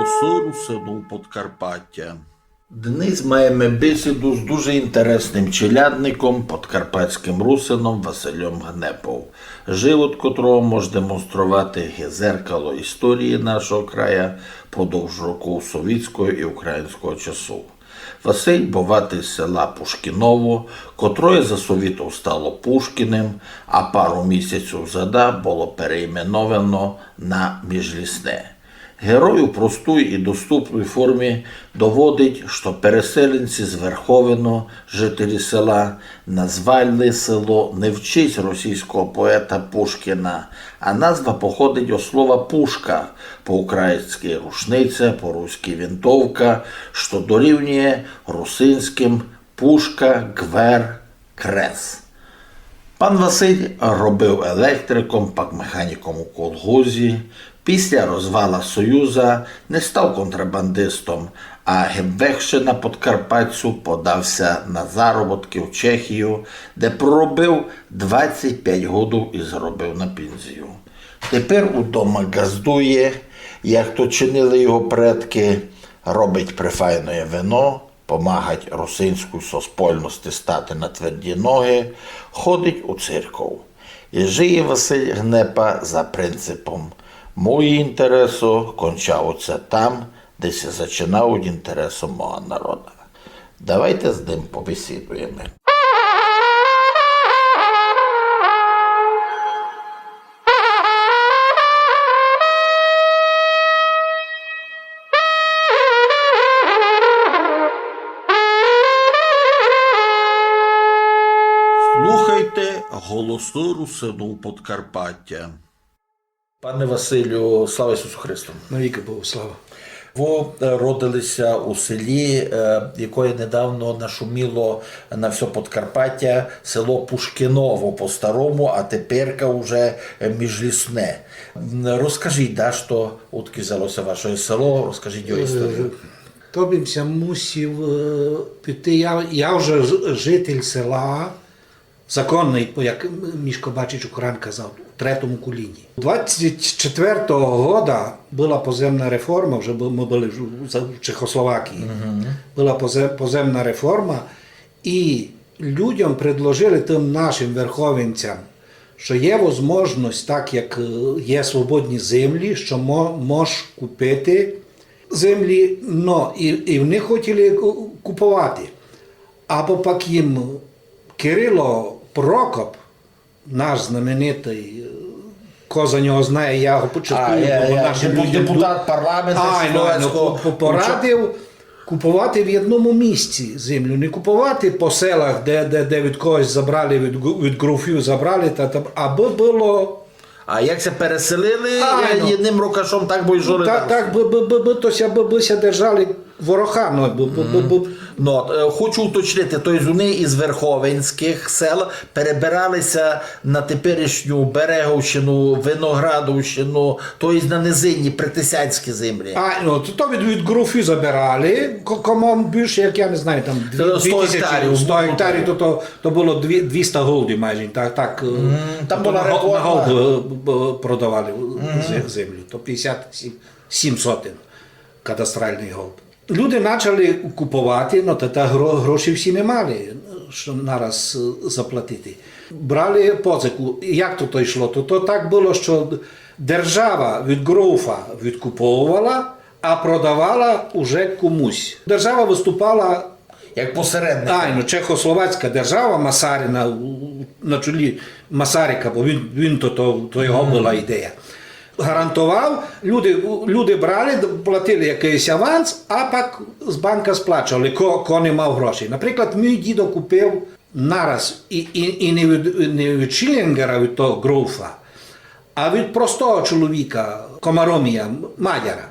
Голосу Русину Подкарпаття. Днес маємо бесіду з дуже інтересним челядником, подкарпатським русином Василем Гнепов, живот котрого може демонструвати зеркало історії нашого края продовж років совєтського і українського часу. Василь буватий з села Пушкіново, котроє за совітів стало Пушкіним, а пару місяців зада було переіменовано на Міжлісне. Герой у простій і доступній формі доводить, що переселенці з Верховино, жителі села, назвали село не в честь російського поета Пушкіна, а назва походить від слова «пушка», по-українськи «рушниця», по-руськи «вінтовка», що дорівнює русинським «пушка», «гвер», «крес». Пан Василь робив електриком, пакмеханіком у колгозі. Після розвала Союза не став контрабандистом, а гебвехши на Подкарпаттю подався на заробітки в Чехію, де проробив 25 років і заробив на пенсію. Тепер удома газдує, як то чинили його предки, робить прифайне вино, помагать русинську суспільності стати на тверді ноги, ходить у церков. І жиє Василь Гнепа за принципом «Мої інтереси кончаються там, де се зачинають інтереси мого народу». Давайте з ним побесідуємо. Слухайте голосу Русину Подкарпаття. Пане Василю, слава Ісусу Христу! Навіки Богу слава! Ви родилися у селі, яке недавно нашуміло на все Подкарпаття, село Пушкіново по-старому, а теперка вже Міжлісне. Розкажіть, що звідки взялося ваше село, розкажіть його історію. Тобі мусив піти, я вже житель села, законний, як Мішко Бачич Укран казав, у третьому коліні. 24-го року була поземна реформа, вже ми були в Чехословакії, була поземна реформа, і людям предложили, тим нашим верховенцям, що є можливість, так як є свободні землі, що можеш купити землі, і вони хотіли купувати. Або пак їм Кирило Прокоп, наш знаменитий, коза нього знає, я його початкую. Депутат парламенту. Порадив купувати в одному місці землю, не купувати по селах, де від когось забрали, від груфів забрали, аби було... А як це переселили одним рукашом, так би й жили? Так, би ся держали ворога. Хочу уточнити, тобто вони із Верховенських сел перебиралися на теперішню Береговщину, Виноградовщину, тобто на низинні, притисянські землі. То від груфів забирали, кому більше, як я не знаю, там 100 гектарів, то було 200 голдів майже, так, там була на реформа. голд продавали землю, то 57 сотень кадастральний голд. Люди почали купувати, та гроші всі не мали, що нараз заплатити. Брали позику. Як то йшло? То так було, що держава від груфа відкуповувала, а продавала уже комусь. Держава виступала як посередник. Чехословацька держава, Масарина, на чолі Масарика, бо він то його була ідея. Гарантував, люди брали, платили якийсь аванс, а пак з банка сплачували, ко не мав грошей. Наприклад, мій дідо купив нараз, і не від Шілінгера, від того груфа, а від простого чоловіка, Комаромія, мадяра.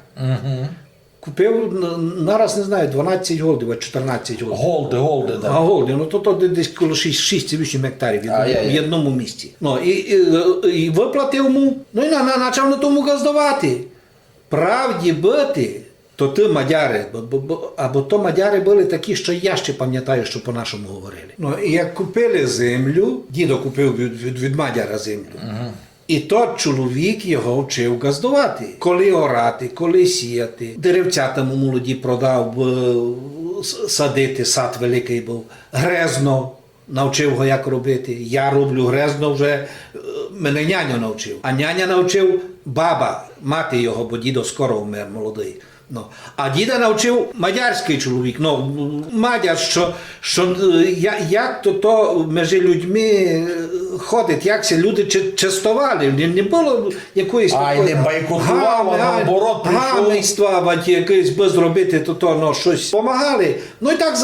Купив нараз, не знаю, 12 голдів, 14 голдів. Голди, так. Голди, то десь коло 6-8 гектарів в одному місці. І виплатив йому, і почав на тому газдувати. Правді бити, то ти мадяри, або то мадяри були такі, що я ще пам'ятаю, що по-нашому говорили. І як купили землю, дідо купив від мадяра землю, І тот чоловік його вчив газдувати. Коли орати, коли сіяти. Деревцята му молоді продав, садити, сад великий був. Грезно навчив його, як робити. Я роблю грезно вже, мене няня навчив. А няня навчив баба, мати його, бо дідо скоро вмер молодий. Ну, а діда навчив мадярський чоловік, мадяр, як то між людьми ходить, як ці люди частували, не було якоїсь не бойкотував, а наоборот прийшов. гамейства, якесь би зробити, щось помагали. Ну і так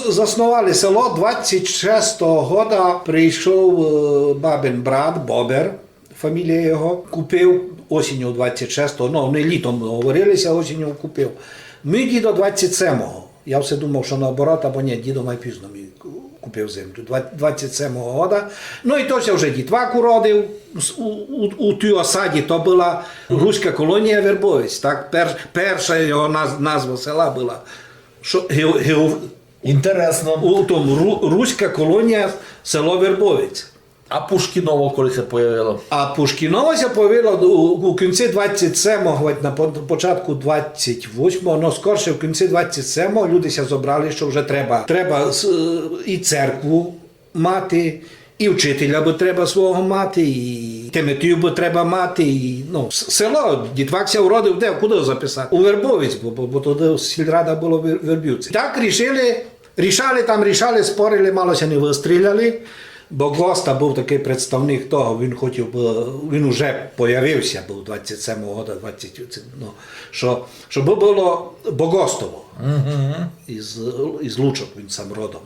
заснували село. 26-го года прийшов бабин брат, Бобер, фамілія його, купив осінню 26-го, не літом говорилися, осінню купив. Мій дідо 27-го. Я все думав, що наоборот, або ні, дідо май пізно мій купив землю. 27-го года. Ну і тося вже дітвак уродив. У тій осаді то була руська колонія Вербовець. Так? Перша його назва села була. Інтересно. У тому руська колонія село Вербовець. А Пушкіново коли це появило? А Пушкіново це появило у кінці 27-го, на початку 28-го, але скорше в кінці 27-го люди зібрали, що вже треба і церкву мати, і вчителя би треба свого мати, і Тиметію би треба мати, і село, дітвакся уродив, де, куди записати? У Вербовець, бо туди сільрада було в Вербівці. Так рішали, спорили, малося не вистріляли. Бо Госта був такий представник того, він вже появився, був 27-го года, щоб було Богостово. Із Лучок він сам родом.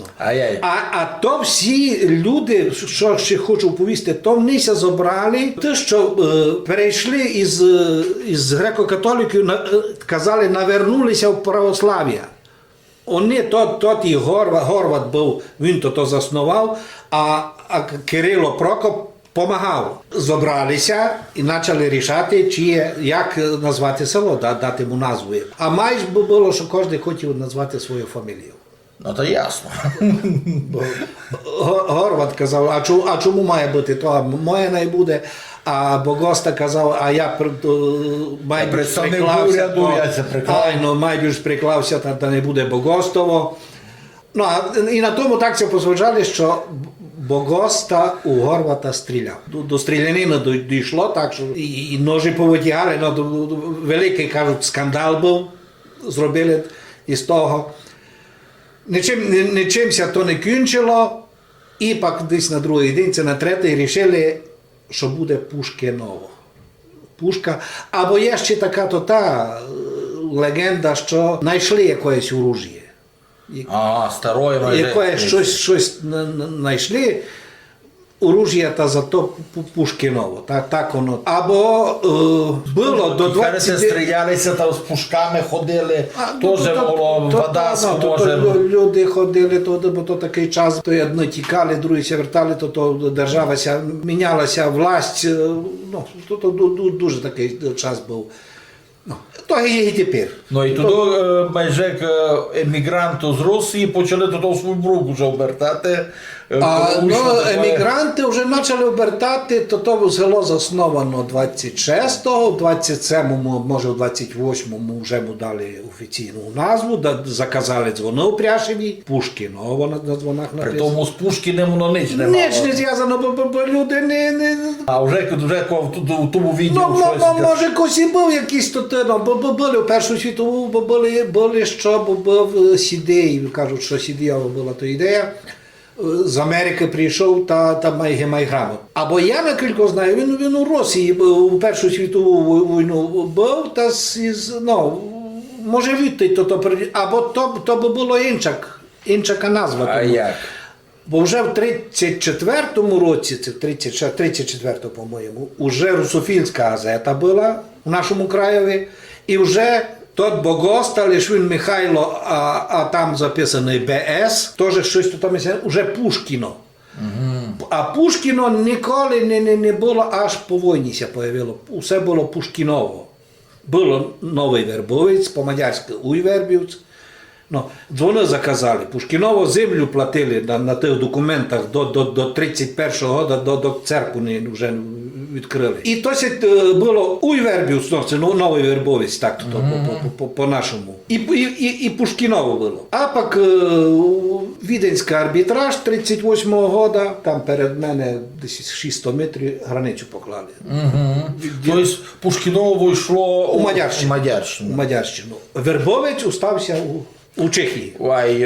А то всі люди, що ще хочу повісти, то внися зібрали, те, що перейшли із греко-католиків, казали, навернулися в православ'я. Вони, тот і Горват був, він то заснував, а Кирило Прокоп помагав. Зібралися і почали рішати, як назвати село, дати йому назву. А майже було, що кожен хотів назвати свою фамілію. Ну, то ясно. Горват казав, а чому має бути то, моє не буде. А Богоста казав, а я майбільш приклався, та не буде Богостово. І на тому так це позважали, що Богоста у Горвата стріляв. До стрілянини дійшло, так що і ножі повитягали, великий, кажуть, скандал був, зробили із того. Нічимся то не кінчило, і пак десь на другий день, це на третій, рішили, що буде Пушкіново. Пушка. Або є ще така легенда, що знайшли якесь оружие. Старої майже. Якесь щось знайшли, оружие та зато Пушкіново. Так воно. Або було до 20... стрілялися, там з пушками ходили, теж було вода схоже. Люди ходили, бо то такий час, то одні тікали, другі се вертали, то держава мінялася, власть, то дуже такий час був. То і тепер. І туди майже емігранти з Росії почали туди свій брук вже обертати. Емігранти вже почали обертати, то село засновано 26-го, в 27-му, може в 28-му вже му дали офіційну назву, заказали дзвони у Пряшеві, Пушкіново на дзвонах написано. При тому з Пушкіним воно ніч не мало. Ніч не зв'язано, бо люди не... А вже в тому відео щось... Може, косі був якийсь бо були в Першу світову, бо були що, бо був Сідей, кажуть, що Сідієва була то ідея. З Америки прийшов та має грамот. Або я накільки знаю, він у Росії у Першу світову війну був, та може відти, або то би було інша назва. А як? Бо вже в 34-му році, це 34-му, по-моєму, вже русофільська газета була в нашому краєві, і вже тот Богоста, Лишвін Михайло, а там записаний БС, теж щось там, вже Пушкіно. А Пушкіно ніколи не було, аж по війні се появило. Усе було Пушкіново. Було Новий Вербовець, по-мадярськи Уйвербівць. Дзвони заказали. Пушкіново землю платили на тих документах до 31-го року, до церкви вже відкрили. І досить було у Вербівськ, це новий Вербовець, так то по-нашому. І Пушкіново було. А пак Віденський арбітраж 38-го года, там перед мене десь 600 метрів границю поклали. Тобто Пушкіново йшло У Мадярщину. У Мадярщину. Вербовець устався у Чехії.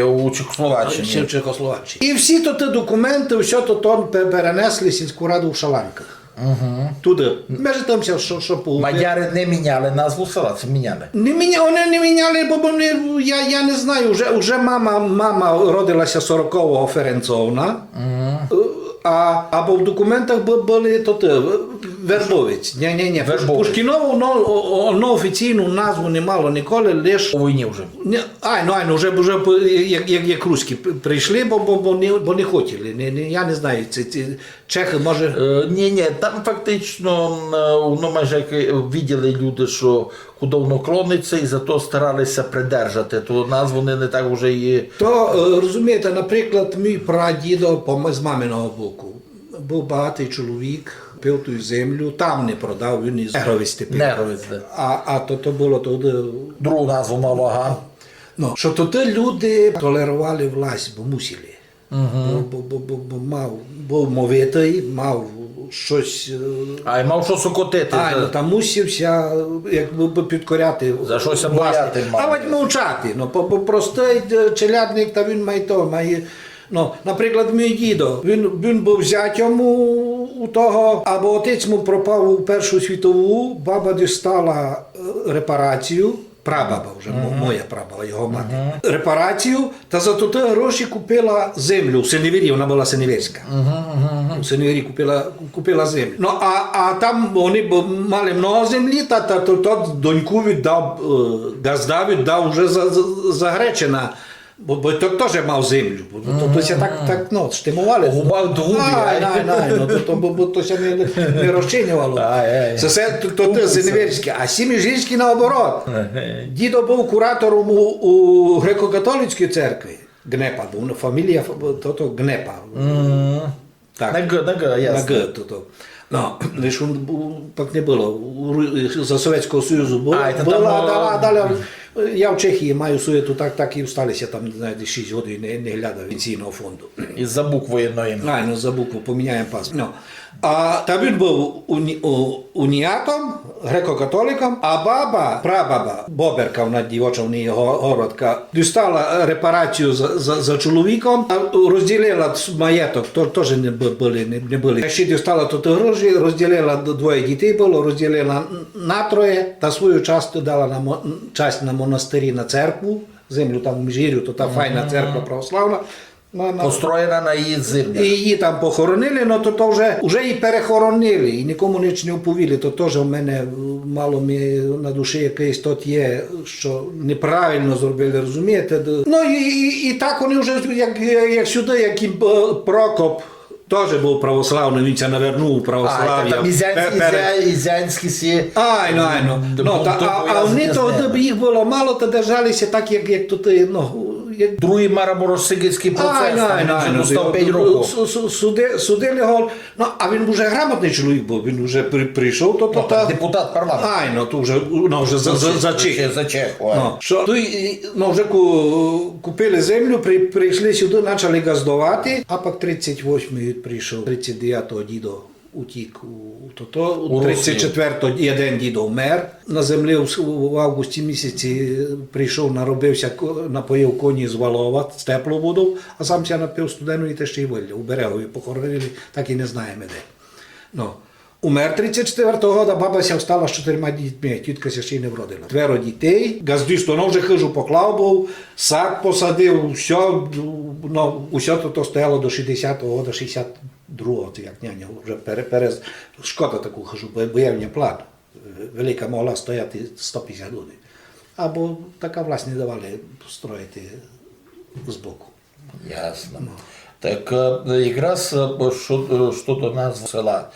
У Чехословаччині. Ще в Чехословаччині. І всі то ті документи, все то перенесли сільську раду в Шаланках. Туди. Межі там що по... Мадяри не міняли назву села, це міняли. Вони не міняли, бо вони, я не знаю, вже мама родилася 40-го Ференцовна, або в документах були Вербовець. Ні. Пушкіново офіційну назву не мало ніколи, лише... У війні вже. Вже як руські прийшли, бо не хотіли. Я не знаю, ці чехи, може... Ні, там фактично, майже як виділи люди, що куди воно клониться, і зато старалися придержати ту назву, не так вже і... То, розумієте, наприклад, мій прадідо з маминого боку був багатий чоловік, пив ту землю, там не продав, він із Негровець тепер. Негровець, да. А то було туди... Другу назву мало, ага. Що тоді люди толерували власть, бо мусили. Бо був мовитий, мав щось... А й мав що сукотити. Там мусився якби підкоряти. За щось бояти мав. А от мовчати. Бо простий челядник, та він має... Наприклад, мій дідо, він був зятьом у того, або отець му пропав у Першу світову, баба дістала репарацію, прабаба вже, моя прабаба, його мати. Репарацію, та за ті гроші купила землю. У Синевірі, вона була синевірська. У Синевірі купила землю. А там вони мали много землі, та доньку віддав, газда віддав вже за Гречина. Бо то теж мав землю. Тобто так штимували. Губав до губи. Бо то ще не розчинювало. Це все то Синевірське. А Сіміжинський наоборот. Дідо був куратором у греко-католицькій церкві. Гнепа, був фамілія Гнепа. На Г, ясно. На Г. Лише так не було. За Совєтського Союзу було. Далі я в Чехії маю суєту, так і всталися там, знаєте, 6 годин не глядав пенсійного фонду. Із-за букви одної. За букву поміняємо паспорт. Та він був уніатом, греко-католиком, а баба, прабаба, Боберка, вона дівоча, в неї городка, дістала репарацію за чоловіком, розділила маєток, теж не були. Ще дістала тут гроші, розділила, двоє дітей було, розділила на троє, та свою частину дала часть на монастирі, на церкву, землю там в Міжгір'ю, то та файна церква православна. Построєна на її землі. І її там похоронили, але то вже і перехоронили, і нікому ніч не оповіли. То теж у мене мало на душі якийсь тот є, що неправильно зробили, розумієте? І так вони вже, як сюди, як і Прокоп, теж був православний, він це навернув православ'я. Там ізянські сі. А вони то їх було мало, то держалися так, як тут, Другий Мараморо-Сигицький процес, він став 5 років. Судили його, а він вже грамотний чоловік був, він вже прийшов. Депутат парламенту. То вже за Чех. За Чех. Вже купили землю, прийшли сюди, почали газдувати, а пак 38-й прийшов, 39-го дідо утік у 34-го один дідо вмер. На землі в августі місяці прийшов, наробився, напоїв коні з Валова, з тепло буду, а сам ся напив студеної та ще й вилля. У Берегові похоронили, так і не знаємо де. Умер 34-го года, баба ся встала з 4 дітьми, тітка ся ще й не вродила. 2 дітей, газдисто, вже хижу поклав був, сад посадив, усе то стояло до 60-го года, 62-го, як няня, вже шкода таку хижу, боєвня план. Велика могла стояти 150 людей. Або така власть не давали строїти збоку. Ясно. Так якраз щодо назви села.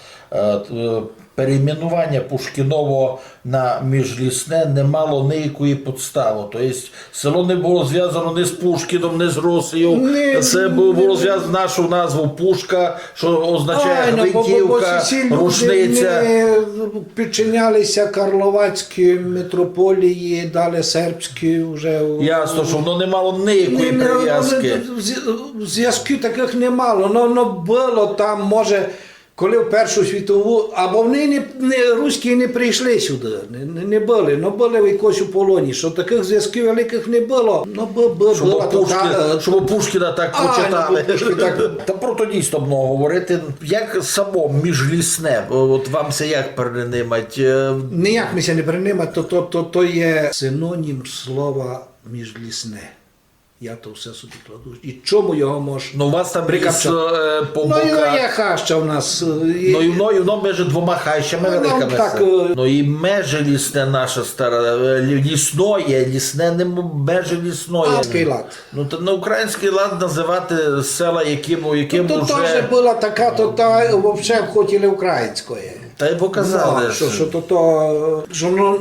перейменування Пушкіново на Міжлісне не мало ніякої підстави. Тобто село не було зв'язано ні з Пушкіном, ні з Росією. Це було зв'язано нашу назву Пушка, що означає гвинтівка, рушниця. Не підчинялися Карловацькій митрополії, далі сербській вже. Ясно, що воно не мало ніякої прив'язки. Зв'язків таких не мало. Ну, було там, може, коли в Першу світову, або вони руські не прийшли сюди, не були, ну були в якось у полоні, що таких зв'язків великих не було. Ну, Щоб Пушкіна так почитали. Та про то дійсно много говорити. Як само Міжлісне, от вам це як перенимать? Ніяк ми ся не переймати, то є синонім слова міжлісне. Я то все собі кладу. І чому його можна? Ну, у вас там ліс по Ну, і боках. є хаща у нас. Ну, і воно між двома хащами великими. так, Ну, і межі лісне наша стара, лісное, лісне, не межі лісное. Український лад. Ну, то на український лад називати села, яким То вже... теж була така, то та взагалі хотіли української. Та й показали. Ну, що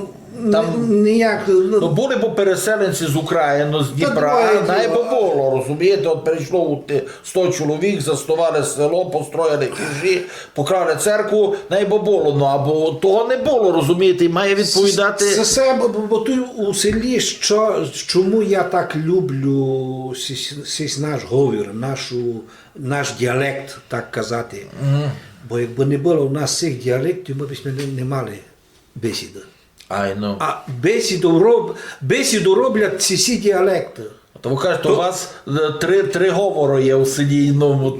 ніяк... Ну, були б переселенці з України, з Дніпра, найбо було, розумієте, от прийшло 100 чоловік, заснували село, построїли хижі, покрали церкву, найбо було, ну, або того не було, розумієте, і має відповідати... Це себе, бо тут у селі, чому я так люблю наш говір, наш діалект, так казати. Бо якби не було у нас цих діалектів, ми б не мали бесіди. А бесіду роблять ці діалекти. То ви кажете, у вас три говори є у селі іному.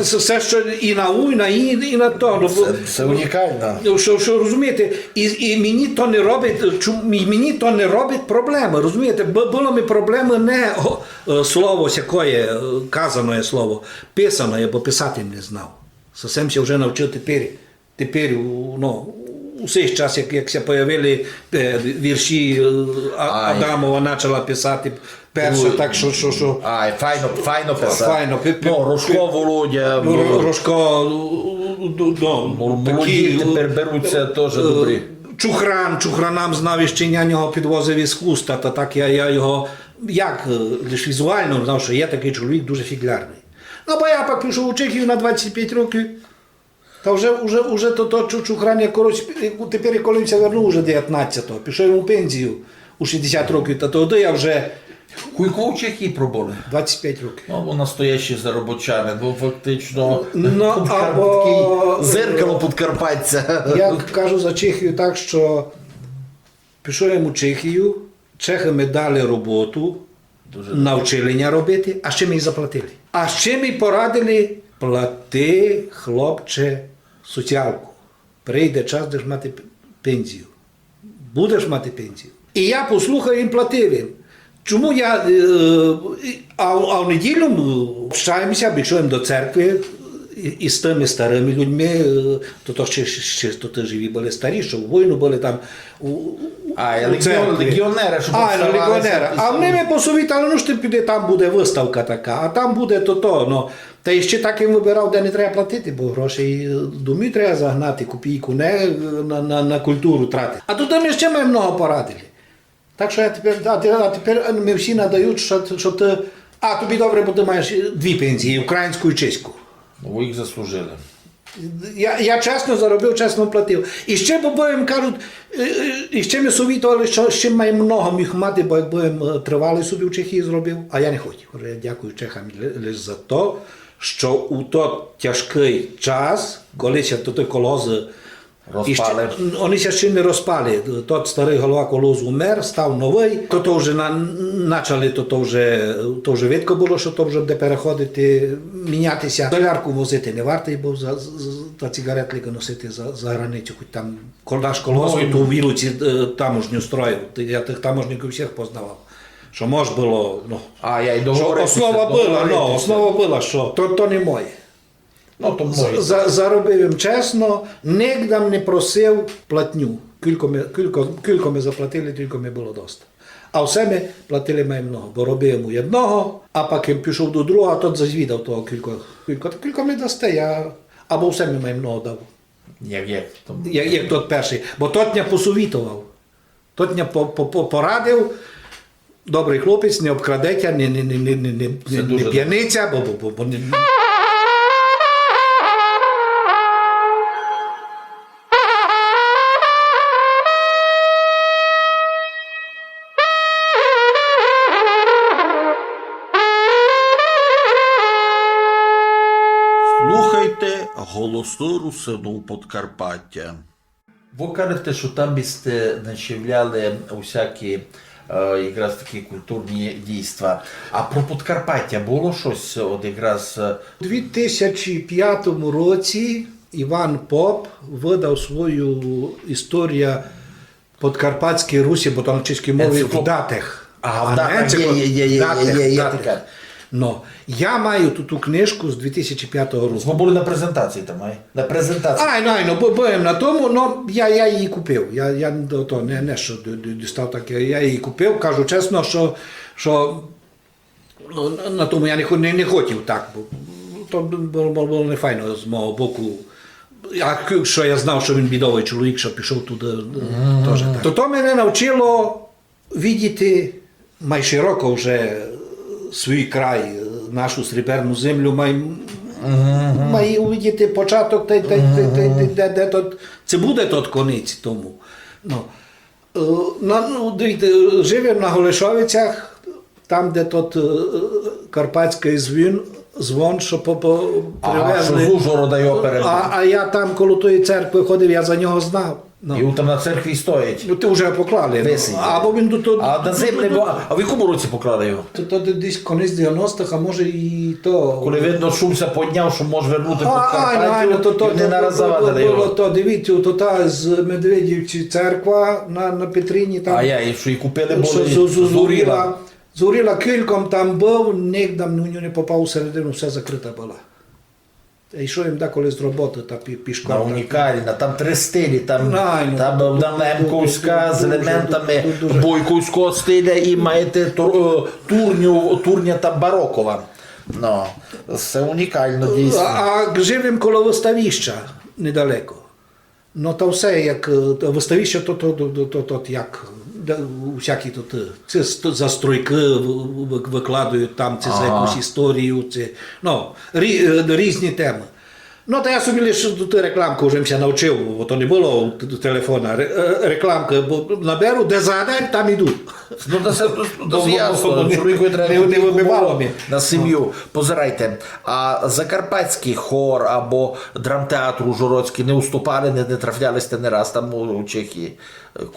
Все, що і на у, і на то. Це унікально. Що розумієте, і мені то не робить проблеми, розумієте? Було ми проблеми не слово сякое, казане слово, писане, бо писати не знав. Сам се вже навчив тепер, ну, у цей час, як се появили вірші, Адамова почала писати перше, так що... Ай, файно писати. Файно. Ну, Рожко, Володя. Рожко, молоді тепер беруться теж добрі. Чухранам знав, що я нього підвозив із Хуста, та так я його, як, лише візуально знав, що є такий чоловік дуже фіглярний. Ну, бо я пак пішов у Чехію на 25 років, та вже то Чухран, тепер коли він вернув уже 19-го, пішов йому пенсію у 60 років, та тоді я вже... Куйко в Чехії пробули? 25 років. Ну, настоящі заробочани, бо фактично або... зеркало Подкарпаття. Я кажу за Чехію так, що пішов йому у Чехію, чехи ми дали роботу, навчили робити, а ще ми їй заплатили. А ще ми порадили, плати, хлопче, соціалку. Прийде час, будеш мати пенсію. Будеш мати пенсію. І я послухав, він платив їм. Чому я, а в неділю общаємося, біжуємо до церкви із тими старими людьми, то ще то живі були старі, що в війну були там легіонери, що легіонери. А вони ми посовітали, ну що ти піди, там буде виставка така, а там буде то. Ну. Та і ще так їм вибирав, де не треба платити, бо грошей домі треба загнати, копійку, не на культуру тратити. А тут ми ще маємо много порадили. Так що тепер ми всі надають, що ти, тобі добре, бо ти маєш дві пенсії, українську і чеську. Ви їх заслужили. Я чесно заробив, чесно платив. І ще, бо їм кажуть, і ще ми совітували, що ще маємо много міг мати, бо якби їм тривалий собі в Чехії зробив, а я не хотів. Я дякую чехам лише за те, що у той тяжкий час, коли ще той колози розпали. Вони ще не розпали. Тот старий голова колозу умер, став новий. То вже почали, то вже видко було, що то вже буде переходити, мінятися. Солярку возити не варто, бо та цигаретлика носити за границю, хоч там наш колгосп у Вілуці таможню строїв. Я тих таможників всіх познавав. Що може було, основа була, що то не моє. Заробив їм чесно, нігде не просив платню. Кілько ми заплатили, тільки ми було доста. А все ми платили много, бо робив йому одного, а поки пішов до другого, а тот зазвідав того кілько ми дасте, або все ми много дав. Як там? Як тот перший. Бо тотня посовітував. Тотня порадив, добрий хлопець, не обкрадеться, не п'яниця, бо Слухайте голосу русину Подкарпаття. Ви кажете, що там місце начавляли усякі якраз такі культурні дійства. А про Подкарпаття було щось от якраз... У 2005 році Іван Поп видав свою історію Подкарпатської Русі, бо то на чеській мові в датах. А в датах є така. Но я маю ту книжку з 2005 року. Ви були на презентації там, на презентації. Був на тому, но я її купив. Я то не що дістав таке, я її купив. Кажу чесно, що на тому я не хотів так, бо то було не файно з мого боку. Що я знав, що він бідовий чоловік, що пішов туди теж так. То мене навчило видіти май широко вже свій край, нашу сріберну землю, має увидіти початок, де це буде тот конець тому. Дивіться, живемо на Голешовицях, там, де тот карпатський звон, що привезли. Що з Ужгорода його передали. А я там коло тої церкви ходив, я за нього знав. І там на церкві стоїть. Ну, ти вже поклали. Або він тут. А на землі, а в якому році поклали його? То десь конець 90-х, а може і то. Коли видно, шумся підняв, що може вернути Подкарпаттю, і вони нараз завадили його. Дивіться, то та з Медведівці церква на Петрині там. І що і купили були, Зуріла кільком там був, ніде не попав всередину, все закрита була. І що їм деколи з роботи та пішком. На унікальна, там три стилі, там лемковська з елементами бойковського стиля і маєте турня та барокова. Це унікально дійсно. А живемо коло виставища недалеко. Ну то все, як виставище, то як всякі тут це застройки викладають там, це за якусь історію, це різні теми. Ну, то я собі лише рекламку вже навчив, бо то не було телефона. Рекламки наберу, де згадаємо, там іду. Ну, це ясно, чоловіку треба не вибивало на сім'ю. Позирайте, а Закарпатський хор або драмтеатр Ужгородський не уступали, не трафлялися не раз там у Чехії,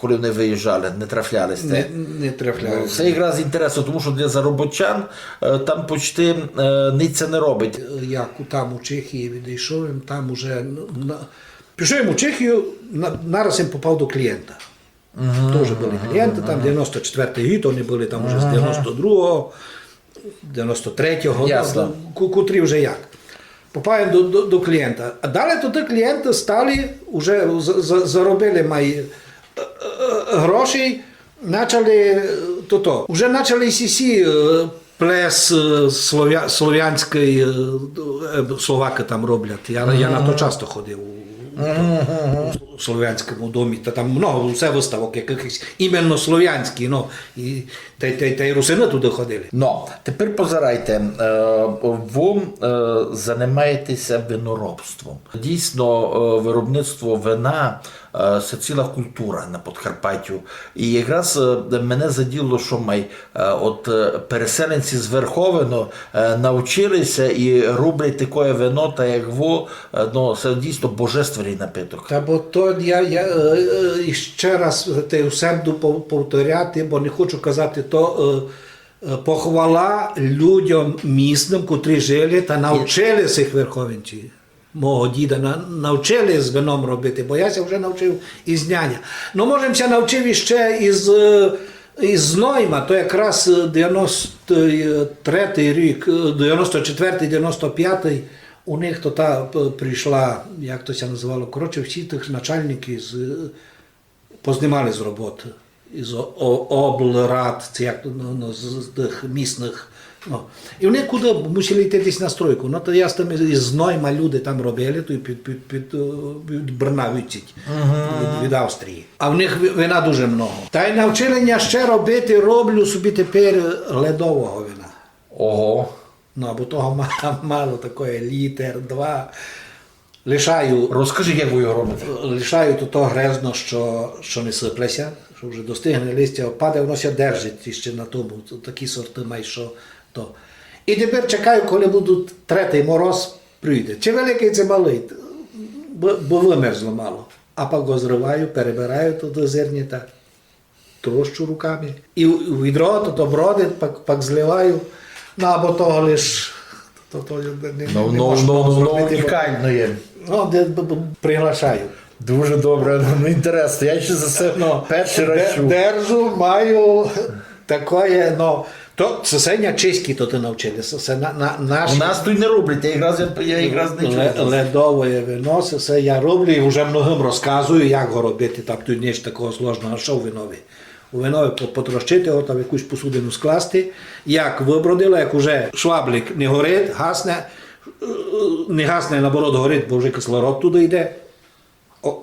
коли вони виїжджали, не трафлялися? Не трафлялися. Це якраз інтересно, тому що для заробітчан там почти ніц не робить. Як там у Чехії відійшов, там уже пішов у Чехію, нараз їм попав до клієнта. Теж були клієнти, там 94-й рік, вони були там вже з 92-го, 93-го, котрі вже як. Попаємо до клієнта. А далі туди клієнти стали, вже заробили гроші, почали вже почали сісі плес слов'янський, словаки там роблять. Я на то часто ходив у слов'янському домі, та там все виставок якихось іменно слов'янські, та й русини туди ходили. Тепер позирайте, ви займаєтеся виноробством. Дійсно, виробництво вина це ціла культура на Подкарпаттю. І якраз мене заділо, що от переселенці з Верховину навчилися і роблять таке вино, та як ви, це дійсно божественний напиток. Та бо то я ще раз буду повторяти, бо не хочу казати, то похвала людям місним, котрі жили та навчили цих верховинців. Мого діда навчили з вином робити, бо я вже навчив із няня. Можемо навчив іще із Знойма, то якраз 93-й рік, 94-й, 95-й, у них то прийшла, як то це називало, коротше, всі тих начальники познімали з роботи. Із облрад, з тих місних Ну, і вони куди мусили йти десь на стройку. Ну, то я з тими із Знойма люди там робили, то від Брна відсіть, від Австрії. А в них вина дуже много. Та й навчили мене ще робити, роблю собі тепер ледового вина. Ого. Ну, або того мало такої, літр, два. Лишаю, Розкажи, як ви його робите. лишаю то грезно, що не сиплеся, що вже достигне листя, опаде, воно ся держить ще на тому. Такі сорти май, що то. І тепер чекаю, коли буде третій мороз, прийде. Чи великий, чи малий, бо вимерзло мало. А пак го зриваю, перебираю до зерніта, трощу руками. І в відро, то броди, пак зливаю, ну або того лиш, то не можна зробити. унікально є. Ну, приглашаю. Дуже добре, ну інтересно. Я ще за це перший раз чув. Держу, маю таке, ну, то це чеські то ти навчилися. Це наші У нас тут не роблять, я якраз не чув. ледове вино, це я роблю і вже многим розказую, як його робити. Там тут нічого такого сложного, що в винові. У винові потрощити його, там якусь посудину скласти, як вибродило, як вже шваблик не горить, гасне, не гасне, наоборот горить, бо вже кислород туди йде.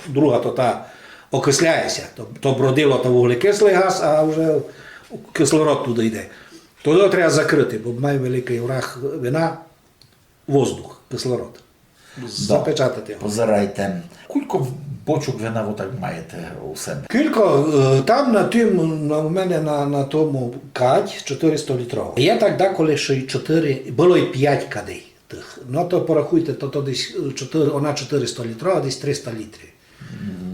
Друга то та окисляється, то бродило, то вуглекислий газ, а вже кислород туди йде. Туди треба закрити, бо має великий враг вина – воздух, кислород. Запечатати його. Позирайте. Кілько бочок вина ви так маєте у себе? Кілько, там у мене на тому кать 400 літрового. Я так деколи, що і 4, було і 5 кадей тих. Ну то порахуйте, то десь 4, 400 літрова, десь 300 літрів.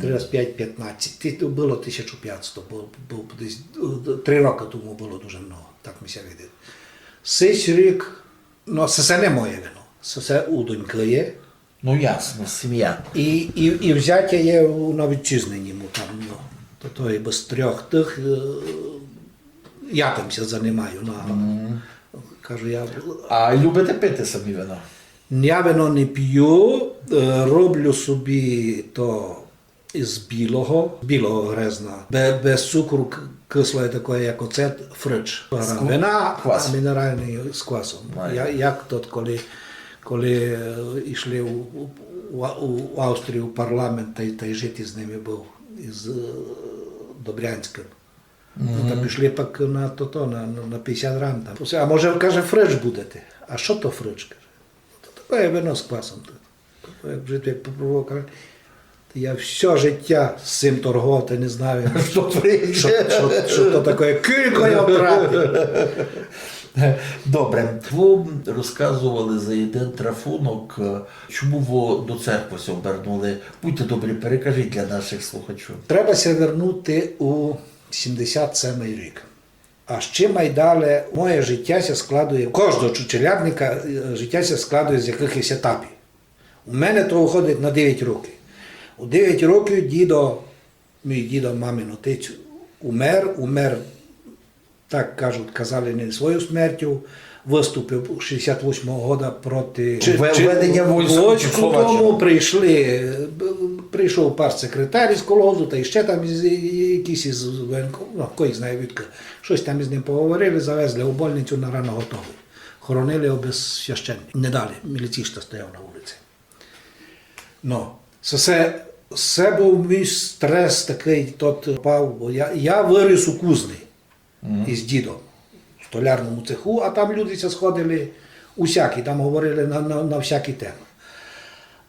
3 раз 5 – 15. Було 1500, бо десь 3 роки тому було дуже много, так ми ся видели. Сей рік, ну це не моє вино, це у доньки є. Ну ясно, сім'я. І взяття є на вітчизненому там, ну, то і без трьох тих, я там ся займаю, ну, кажу, я... А любите пити самі вино? Я вино не п'ю, роблю собі то із білого грезна, без цукру, кислої такої, як оцет, фрич. Вина, квас. а мінеральний з квасом. Як тут, коли йшли у Австрію в парламент, та й жити з ними був, із Добрянським. Та пішли пак на 50 грам. Там. А може, каже, фрич будете? А що то фрич? Каже. То таке вино з квасом. Як жити, як попробував, каже, я все життя з цим торгував, та не знаю, що то таке, кілько я втратив. Добре. Ви розказували за один трафунок, чому ви до церкви се обернули. Будьте добрі, перекажіть для наших слухачів. Треба ся вернути у 77-й рік. А ще майдале моє життя ся складує, кожного челядника життя ся складує з якихось етапів. У мене то виходить на 9 років. У 9 років мій дідо, мамин отець, умер, так кажуть, казали, не своєю смертю, виступив 68-го року проти введення військ. Тому прийшов партсекретар із колгозу, та ще там якісь із воєнкомату, хто їх знає відки, щось там із ним поговорили, завезли у больницю на рано готовий. Хоронили його без священника. Не дали, міліційста стояв на вулиці. Ну, це був мій стрес такий, тот пав, бо я виріс у Кузні із дідом в столярному цеху, а там люди сходили усякі, там говорили на всякі теми.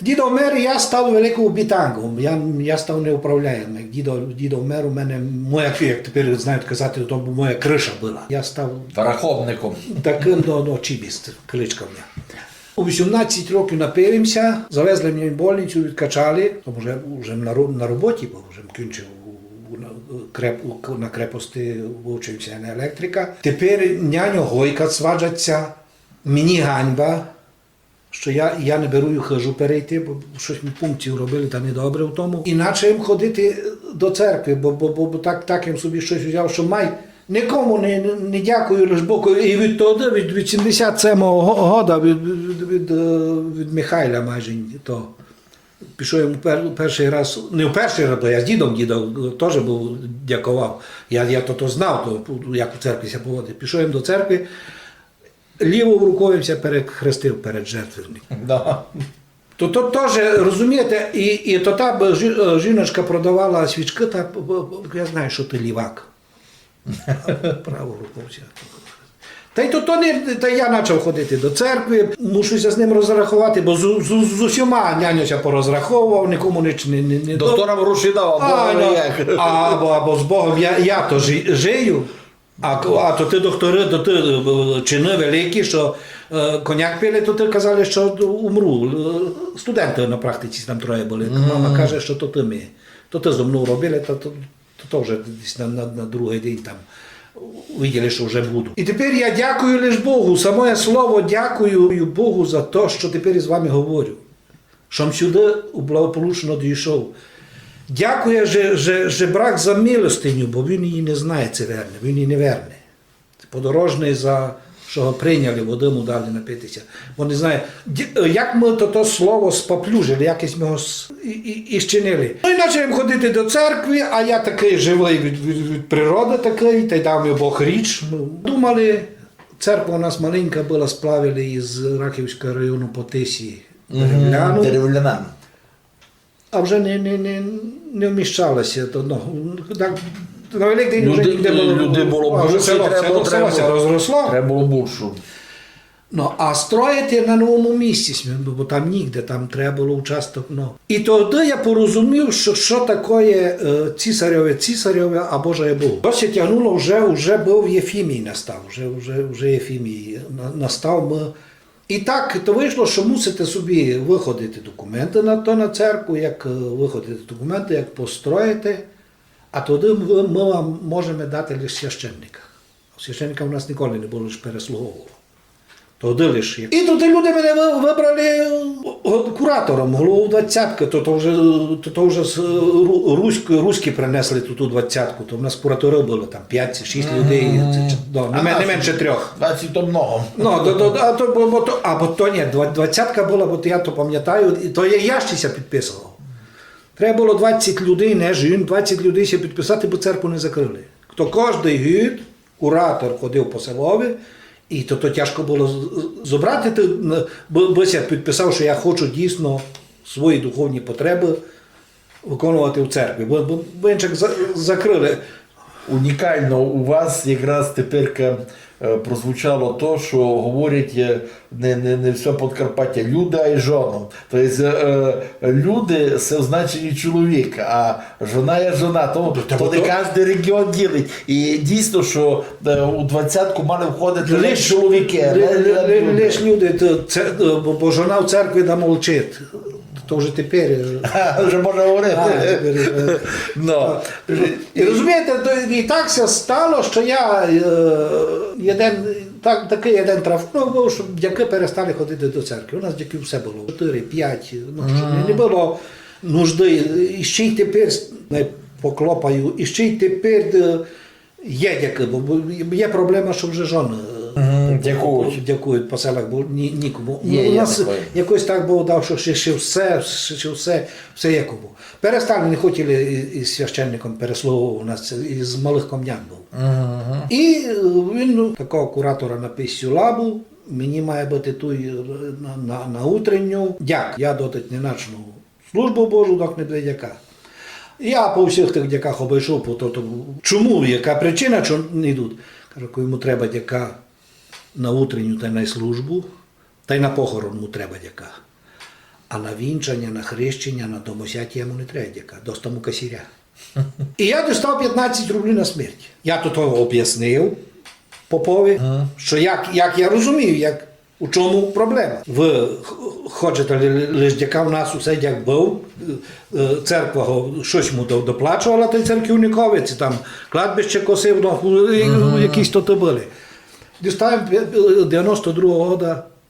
Дідо вмер, і я став великим бітангом, я став неуправляємим. Дідо вмер, у мене, моя, як тепер знають казати, то моя криша була. Я став Параховником. таким чибіст, кличка в мене. У 18 років напився, завезли мене в больницю, відкачали, вже на роботі, бо вже кінчив на крепості, вивчився на електрика. Тепер няню гойка сваджаться, мені ганьба, що я не беру і хожу перейти, бо щось ми пунктів робили та недобре в тому. Іначе їм ходити до церкви, бо так їм собі щось взяв, що нікому не дякую, лише Богу. І від 77-го року, від Михайла майже, то пішов йому перший раз, не в перший раз, я з дідом теж був дякував. Я то знав, як у церкві ся поводить. Пішов їм до церкви, лівою рукою все перехрестив перед жертвенником. Да. То теж, розумієте, і то та жіночка продавала свічки, та я знаю, що ти лівак. Праву руку взяти. Та й та я почав ходити до церкви, мушуся з ним розрахувати, бо з усіма нянюся порозраховував, нікому ніч не Докторам гроші дав, або з Богом я то жию, а то ти доктори, то ти чини великі, що коняк пили, то ти казали, що умру. Студенти на практиці там троє були. Мама каже, що то ти ми. То ти зо мною робили, то вже десь на другий день там виділи, що вже буду. І тепер я дякую лише Богу, саме слово дякую Богу за те, що тепер з вами говорю. Що сюди благополучно дійшов. Дякую, що брак за милостиню, бо він її не знає, це верне, він її не верне. Подорожний за що його прийняли, води му дали напитися. Бо не знає, як ми то слово споплюжили, якось ми його і щинили. Ну і почали ходити до церкви, а я такий живий від природи такий, та й дав мені Бог річ. Думали, церква у нас маленька була, сплавили із Рахівського району по Тисі Деревляна. А вже не вміщалося. На Великдень вже ніде було. Люди було більше, Село розросло. Треба було більше. Ну, а строїти на новому місці, бо там нігде, там треба було участок. Ну. І тоді я порозумів, що таке цісареве, а Божа був. Досі тягнуло, вже був Єфімій настав, вже Єфімій настав. І так, то вийшло, що мусите собі виходити документи на церкву, як виходити документи, як построїти, а тоді ми вам можемо дати лише священника. Священника в нас ніколи не було, лише переслуговувало. Тоді лише. І тоді люди мене вибрали куратором, голову двадцятки, то вже з руські принесли ту двадцятку, то в нас куратори було там 5-6 людей, не менше 3. 20 то много. Бо то ні, двадцятка була, бо я то пам'ятаю, і то я ще підписував. Треба було 20 людей, не жін, 20 людей ще підписати, бо церкву не закрили. То кожний гід, куратор ходив по селові, і то тяжко було зібрати, бо я підписав, що я хочу дійсно свої духовні потреби виконувати в церкві. Бо інших закрили. Унікально у вас якраз тепер прозвучало то, що говорять не все Подкарпаття, люди, а й жона. Тобто люди – це значення чоловік, а жона є жона, то не кожен регіон ділить. І дійсно, що у двадцятку мали входити лише чоловіки. Лише люди, бо жона в церкві да мовчить. То вже тепер. Вже можна говорити. І розумієте, і так все стало, що я такий один травмував, що дяки перестали ходити до церкви. У нас дяків все було. 4-5, щоб не було нужди. І ще й тепер поклопаю, і ще й тепер є дяки, бо є проблема, що вже жони дякують по селах, бо нікому. У нас якось так було дав, що ще все якому. Перестали, не хотіли із священником переслуговувати, у нас із малих кам'ян був. І він такого куратора на писю лабу, мені має бути той на утренню. Дяк, я дотить не начну службу Божу, док не буде дяка. Я по всіх тих дяках обійшов, чому, яка причина, що не йдуть. Кажу, йому треба дяка на утренню та на службу, та й на похорон йому треба дяка. А на вінчання, на хрещення, на домосяття йому не треба дяка, достому касіря. І я дістав 15 рублів на смерть. Я тут об'яснив попові, що як я розумію, у чому проблема. Ви хочете лише дяка, в нас усе дяк був, церква щось йому доплачувала той церківникові, там кладбище косив, якісь то були. Дістаємо 92-го року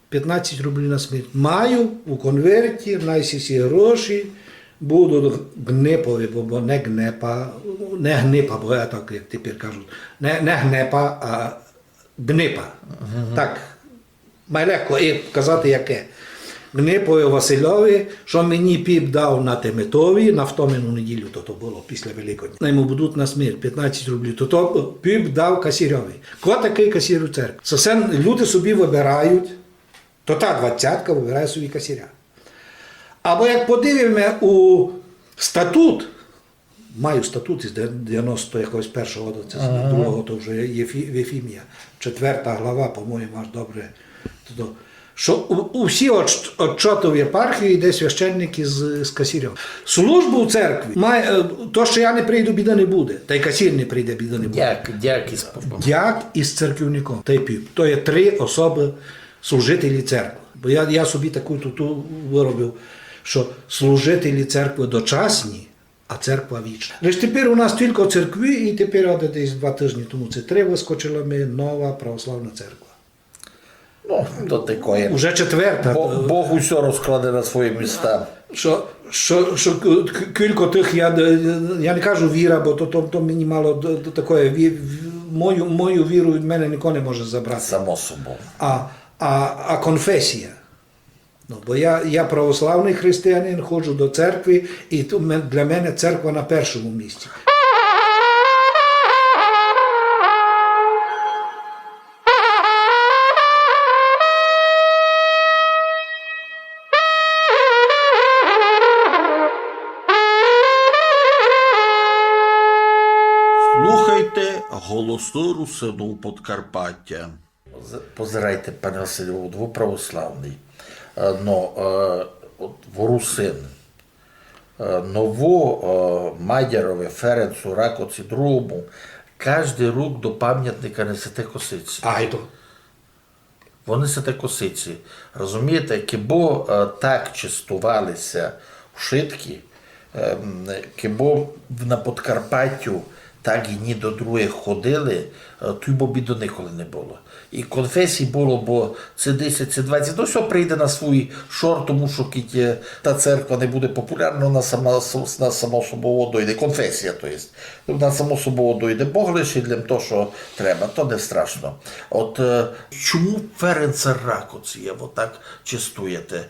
15 рублів на смерть. Маю у конверті, найсі гроші, буду гнипові, бо не гнипа, бо я так, як тепер кажуть, не гнипа, а гнипа. Так, має легко казати яке. Гнепові Васильові, що мені піп дав на Теметові, на втомену неділю, то було після Великодня. Йому будуть на смерть 15 рублів, то піп дав касірьові. Хто такий касір у церкві? Це люди собі вибирають, то та 20-ка вибирає собі касіря. Або як подивимо у статут, маю статут із 91-го року, це з другого, то вже Єфімія, 4 глава, по-моєму, аж добре. Що у всі отчоти в єпархії йде священники з касірем. Службу в церкві, то, що я не прийду, біда не буде. Та й касір не прийде, біда не буде. Дяк із попом. Дяк із церківником. Та й піп. То є 3 особи служителі церкви. Бо я собі таку тут виробив, що служителі церкви дочасні, а церква вічна. Лиш тепер у нас тільки в церкві, і тепер десь 2 тижні тому це 3 вискочила нова православна церква. Ну, до такої. Уже 4-та. Бог усе розкладе на свої міста. Що кілько тих, я не кажу віра, бо то мені мало до такої, мою віру від мене ніхто не може забрати. Само собою. А конфесія. Ну, бо я православний християнин, ходжу до церкви, і для мене церква на першому місці. Слухайте голоси русинів Подкарпаття. Позирайте, пане Василю, ви православний. От ворусин. Ново Мадярове, Ференцу, Ракоці другому, кожен рук до пам'ятника несете косиці. Айто. Вони несете косиці. Розумієте, кибо так чистувалися вшитки, кибо на Подкарпаттю так і ні до других ходили, то й бо біду ніколи не було. І конфесій було, бо це 10, це 20, то все прийде на свій шор, тому що та церква не буде популярна, вона на само собою дойде, конфесія, то є. Вона само собою дойде, Бог лише для того, що треба, то не страшно. От чому Ференца Ракоці ви так чистуєте?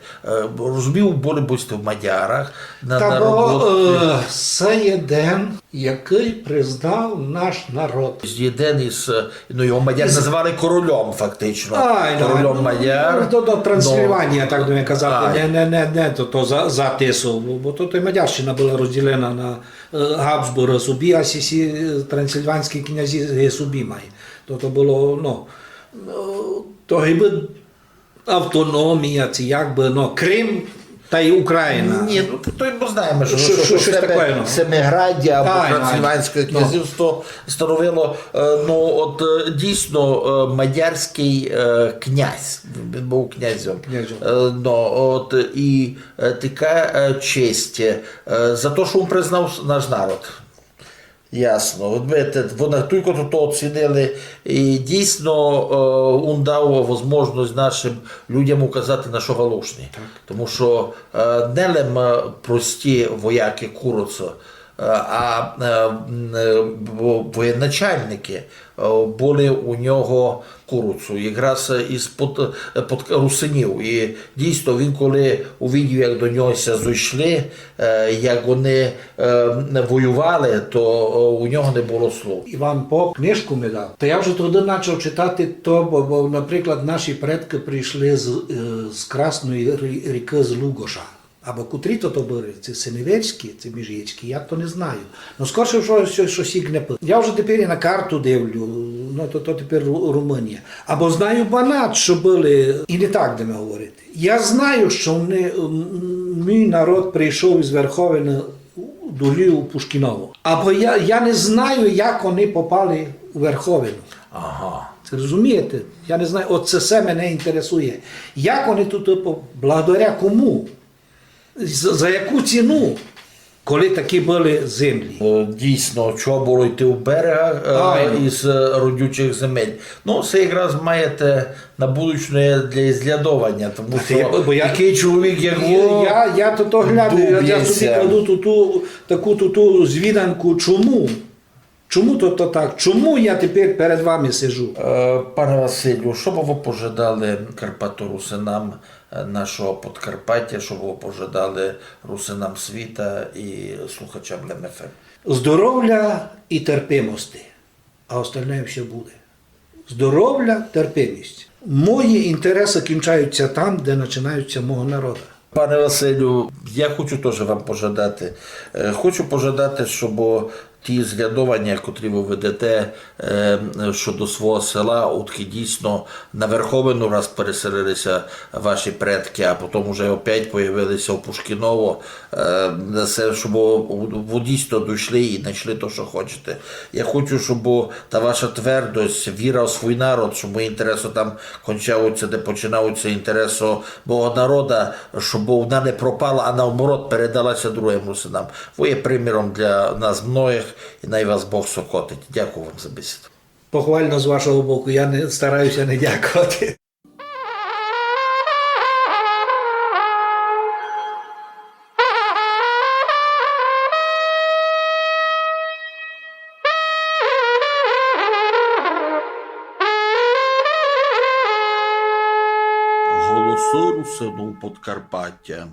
Розумів, були будьте в Мадярах, Та бо це є день, який признав наш народ. Один із, його Мадяр називали королем, фактично. Королем Мадяр. До Трансильванії, так думаю казати, не то за Тису, бо то Мадярщина була розділена на Габсбурга собі, а сі трансильванські князі собі має. То було, то гиби автономія, це якби, Крим та й Україна. Ні, то ми знаємо, що щось таке, Семиграддя або Трансильванське князівство становило, дійсно мадярський князь, він був князем. І така честь за те, що він признав наш народ. Ясно. От бачите, вони тільки то оцінили, і дійсно він дав можливість нашим людям указати на що галушні. Тому що не лише прості вояки Куроцо, а воєначальники були у нього Куруцу, якраз із-под русинів. І дійсно він, коли увидів, як до нього зайшли, як вони воювали, то у нього не було слов. Іван Поп книжку ми дав. Та я вже тоді почав читати то, бо, наприклад, наші предки прийшли з Красної ріки, з Лугоша. Або котрі то були, це Синевецькі, це Міжєцькі, я то не знаю. Скорше, що сік не пив. Я вже тепер і на карту дивлю, то тепер Румунія. Або знаю Банат, що були, і не так де ми говорити. Я знаю, що мій народ прийшов із Верховини до Львіву Пушкінову. Або я не знаю, як вони попали у Верховину. Ага. Це розумієте? Я не знаю, от це все мене інтересує. Як вони тут, благодаря кому? За яку ціну, коли такі були землі? Дійсно, чого було йти в берега із родючих земель. Це якраз маєте на будущее для зглядування, тому що який чоловік, як я то гляду, я собі кладу таку звіданку, чому? Чому то так? Чому я тепер перед вами сиджу? Пане Василю, що б ви пожадали карпаторусинам нашого Подкарпаття, щоб ви пожадали русинам світа і слухачам ЛМФМ. Здоров'я і терпимості, а остальне ще буде. Здоров'я, терпимість. Мої інтереси кінчаються там, де починаються мого народу. Пане Василю, я хочу теж вам пожадати. Хочу пожадати, щоб ті зрядування, котрі ви ведете щодо свого села, утки дійсно на Верховину раз переселилися ваші предки, а потім вже опять появилися у Пушкіново, щоб ви дійсно дійшли і знайшли те, що хочете. Я хочу, щоб та ваша твердость, віра у свій народ, щоб ми інтереси там кончаються, де починаються інтереси мого народу, щоб вона не пропала, а наоборот передалася другим русинам. Ви є приміром для нас многих, і най вас Бог сокотить. Дякую вам за бесіду. Похвально з вашого боку, я не стараюся не дякувати. Голоси русину Подкарпаття.